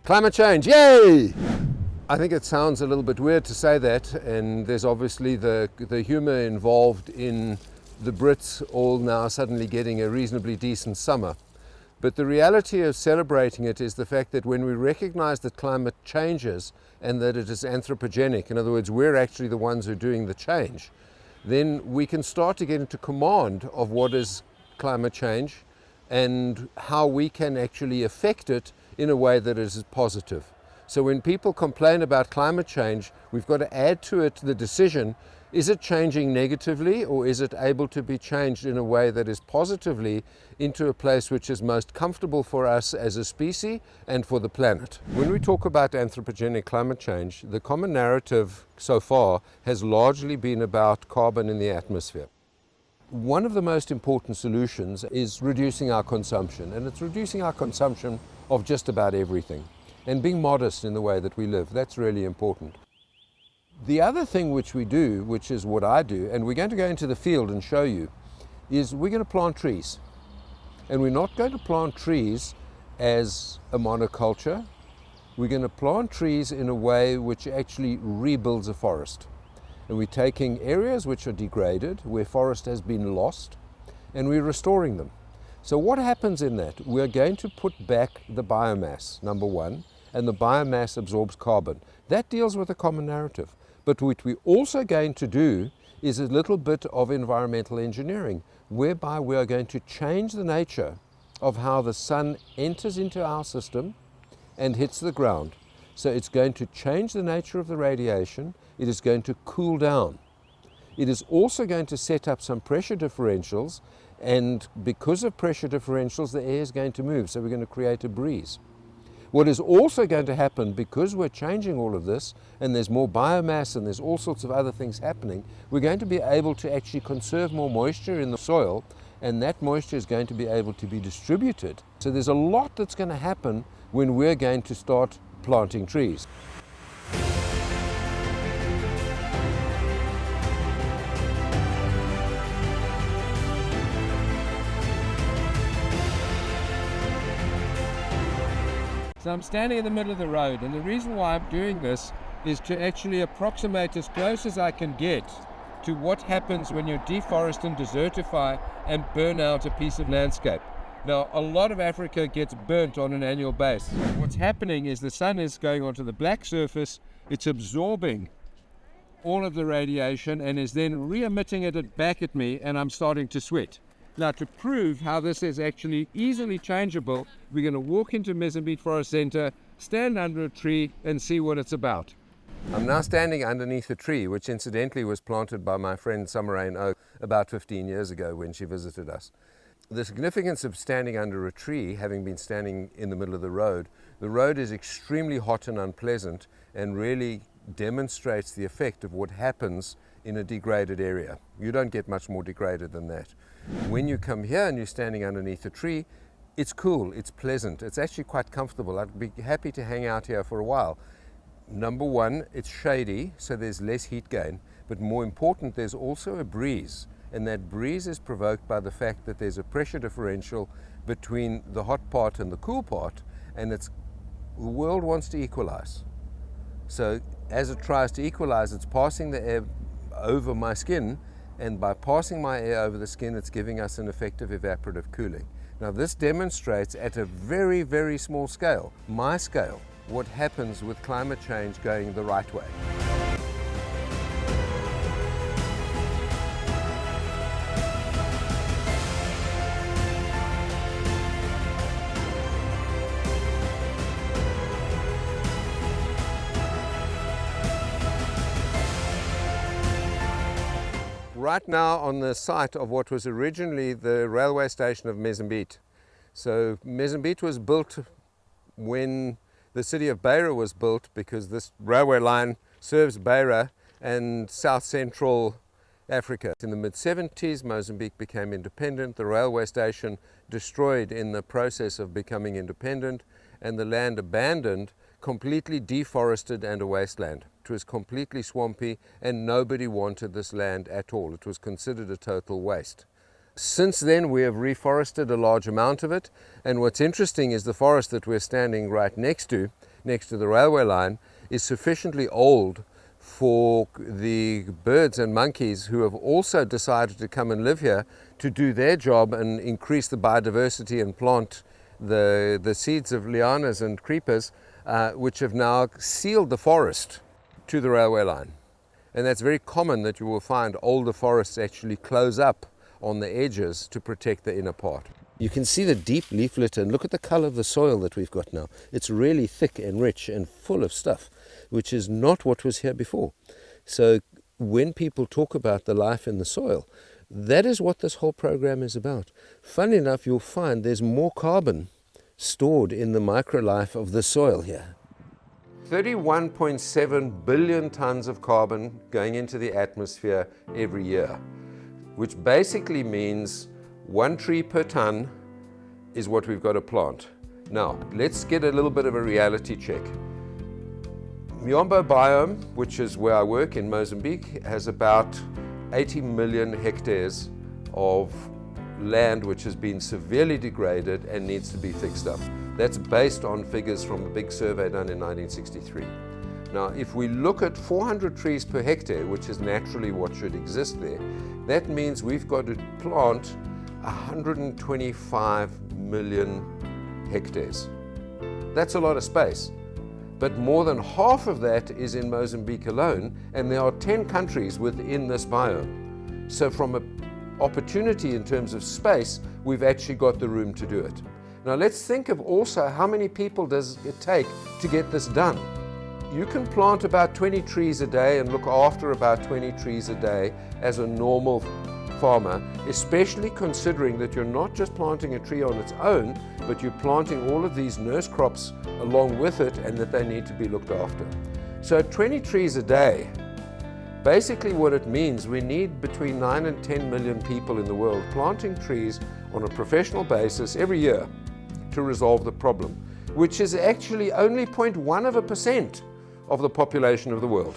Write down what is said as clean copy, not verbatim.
Climate change, yay! I think it sounds a little bit weird to say that, and there's obviously the humour involved in the Brits all now suddenly getting a reasonably decent summer. But the reality of celebrating it is the fact that when we recognise that climate changes and that it is anthropogenic, in other words, we're actually the ones who are doing the change, then we can start to get into command of what is climate change and how we can actually affect it in a way that is positive. So when people complain about climate change, we've got to add to it the decision, is it changing negatively or is it able to be changed in a way that is positively into a place which is most comfortable for us as a species and for the planet? When we talk about anthropogenic climate change, the common narrative so far has largely been about carbon in the atmosphere. One of the most important solutions is reducing our consumption, and it's reducing our consumption of just about everything and being modest in the way that we live. That's really important. The other thing which we do, which is what I do, and we're going to go into the field and show you, is we're going to plant trees. And we're not going to plant trees as a monoculture. We're going to plant trees in a way which actually rebuilds a forest. And we're taking areas which are degraded, where forest has been lost, and we're restoring them. So what happens in that? We're going to put back the biomass, number one, and the biomass absorbs carbon. That deals with a common narrative. But what we're also going to do is a little bit of environmental engineering, whereby we are going to change the nature of how the sun enters into our system and hits the ground. So it's going to change the nature of the radiation. It is going to cool down. It is also going to set up some pressure differentials, and because of pressure differentials, the air is going to move. So we're going to create a breeze. What is also going to happen, because we're changing all of this, and there's more biomass and there's all sorts of other things happening, we're going to be able to actually conserve more moisture in the soil, and that moisture is going to be able to be distributed. So there's a lot that's going to happen when we're going to start planting trees. So I'm standing in the middle of the road, and the reason why I'm doing this is to actually approximate as close as I can get to what happens when you deforest and desertify and burn out a piece of landscape. Now, a lot of Africa gets burnt on an annual basis. What's happening is the sun is going onto the black surface, it's absorbing all of the radiation and is then re-emitting it back at me, and I'm starting to sweat. Now, to prove how this is actually easily changeable, we're going to walk into Mozambique Forest Centre, stand under a tree and see what it's about. I'm now standing underneath a tree, which incidentally was planted by my friend Summer Oak about 15 years ago when she visited us. The significance of standing under a tree, having been standing in the middle of the road is extremely hot and unpleasant and really demonstrates the effect of what happens in a degraded area. You don't get much more degraded than that. When you come here and you're standing underneath a tree, it's cool, it's pleasant, it's actually quite comfortable. I'd be happy to hang out here for a while. Number one, it's shady, so there's less heat gain, but more important, there's also a breeze, and that breeze is provoked by the fact that there's a pressure differential between the hot part and the cool part, and the world wants to equalize. So as it tries to equalize, it's passing the air over my skin, and by passing my air over the skin, it's giving us an effective evaporative cooling. Now this demonstrates at a very, very small scale, my scale, what happens with climate change going the right way. Right now on the site of what was originally the railway station of Mozambique. So Mozambique was built when the city of Beira was built, because this railway line serves Beira and south central Africa. In the mid-70s, Mozambique became independent, the railway station destroyed in the process of becoming independent, and the land abandoned, completely deforested and a wasteland. It was completely swampy and nobody wanted this land at all. It was considered a total waste. Since then we have reforested a large amount of it, and what's interesting is the forest that we're standing right next to next to the railway line is sufficiently old for the birds and monkeys who have also decided to come and live here to do their job and increase the biodiversity and plant the seeds of lianas and creepers, which have now sealed the forest to the railway line. And that's very common that you will find older forests actually close up on the edges to protect the inner part. You can see the deep leaf litter, and look at the color of the soil that we've got now. It's really thick and rich and full of stuff, which is not what was here before. So when people talk about the life in the soil, that is what this whole program is about. Funnily enough, you'll find there's more carbon stored in the microlife of the soil here. 31.7 billion tons of carbon going into the atmosphere every year, which basically means 1 tree per ton is what we've got to plant. Now, let's get a little bit of a reality check. Miombo biome, which is where I work in Mozambique, has about 80 million hectares of land which has been severely degraded and needs to be fixed up. That's based on figures from a big survey done in 1963. Now, if we look at 400 trees per hectare, which is naturally what should exist there, that means we've got to plant 125 million hectares. That's a lot of space. But more than half of that is in Mozambique alone, and there are 10 countries within this biome. So from an opportunity in terms of space, we've actually got the room to do it. Now let's think of also how many people does it take to get this done. You can plant about 20 trees a day and look after about 20 trees a day as a normal farmer, especially considering that you're not just planting a tree on its own, but you're planting all of these nurse crops along with it, and that they need to be looked after. So 20 trees a day, basically what it means, we need between 9 and 10 million people in the world planting trees on a professional basis every year to resolve the problem, which is actually only 0.1% of the population of the world.